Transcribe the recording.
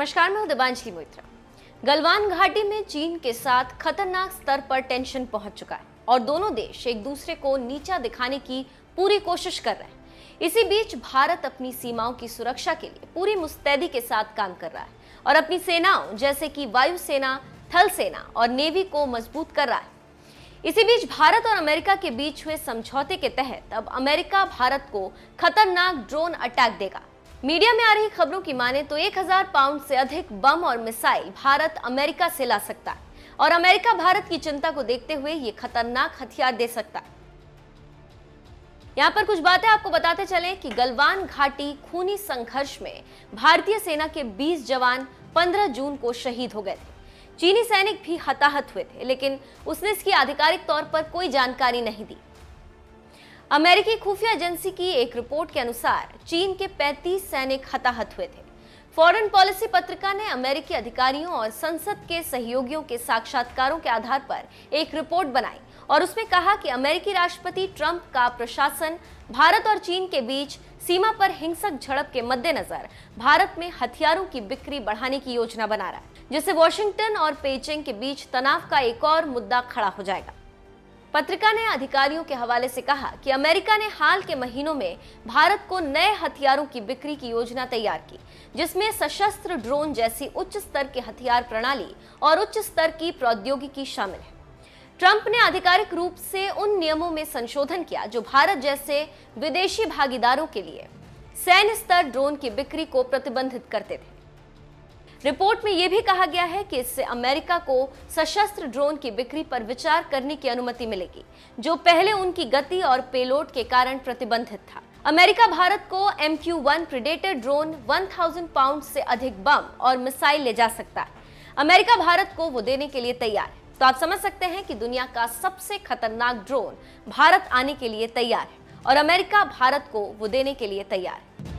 नमस्कार, मैं हूं दिबांजलि मोइत्रा। गलवान घाटी में चीन के साथ खतरनाक स्तर पर टेंशन पहुंच चुका है और दोनों देश एक दूसरे को नीचा दिखाने की पूरी कोशिश कर रहे हैं। इसी बीच भारत अपनी सीमाओं की सुरक्षा के लिए पूरी मुस्तैदी के साथ काम कर रहा है और अपनी सेनाओं जैसे कि वायुसेना, थल सेना और नेवी को मजबूत कर रहा है। इसी बीच भारत और अमेरिका के बीच हुए समझौते के तहत अब अमेरिका भारत को खतरनाक ड्रोन अटैक देगा। मीडिया में आ रही खबरों की माने तो 1000 पाउंड से अधिक बम और मिसाइल भारत अमेरिका से ला सकता है और अमेरिका भारत की चिंता को देखते हुए ये खतरनाक हथियार दे सकता है। यहाँ पर कुछ बातें आपको बताते चले कि गलवान घाटी खूनी संघर्ष में भारतीय सेना के 20 जवान 15 जून को शहीद हो गए थे। चीनी सैनिक भी हताहत हुए थे, लेकिन उसने इसकी आधिकारिक तौर पर कोई जानकारी नहीं दी। अमेरिकी खुफिया एजेंसी की एक रिपोर्ट के अनुसार चीन के 35 सैनिक हताहत हुए थे। फॉरेन पॉलिसी पत्रिका ने अमेरिकी अधिकारियों और संसद के सहयोगियों के साक्षात्कारों के आधार पर एक रिपोर्ट बनाई और उसमें कहा कि अमेरिकी राष्ट्रपति ट्रंप का प्रशासन भारत और चीन के बीच सीमा पर हिंसक झड़प के मद्देनजर भारत में हथियारों की बिक्री बढ़ाने की योजना बना रहा है, जिससे वॉशिंगटन और पेइचिंग के बीच तनाव का एक और मुद्दा खड़ा हो जाएगा। पत्रिका ने अधिकारियों के हवाले से कहा कि अमेरिका ने हाल के महीनों में भारत को नए हथियारों की बिक्री की योजना तैयार की, जिसमें सशस्त्र ड्रोन जैसी उच्च स्तर की हथियार प्रणाली और उच्च स्तर की प्रौद्योगिकी शामिल है। ट्रंप ने आधिकारिक रूप से उन नियमों में संशोधन किया जो भारत जैसे विदेशी भागीदारों के लिए सैन्य स्तर ड्रोन की बिक्री को प्रतिबंधित करते थे। रिपोर्ट में यह भी कहा गया है कि इससे अमेरिका को सशस्त्र ड्रोन की बिक्री पर विचार करने की अनुमति मिलेगी, जो पहले उनकी गति और पेलोड के कारण प्रतिबंधित था। अमेरिका भारत को MQ-1 प्रेडेटर ड्रोन 1000 पाउंड से अधिक बम और मिसाइल ले जा सकता है। अमेरिका भारत को वो देने के लिए तैयार है। तो आप समझ सकते हैं कि दुनिया का सबसे खतरनाक ड्रोन भारत आने के लिए तैयार है और अमेरिका भारत को वो देने के लिए तैयार है।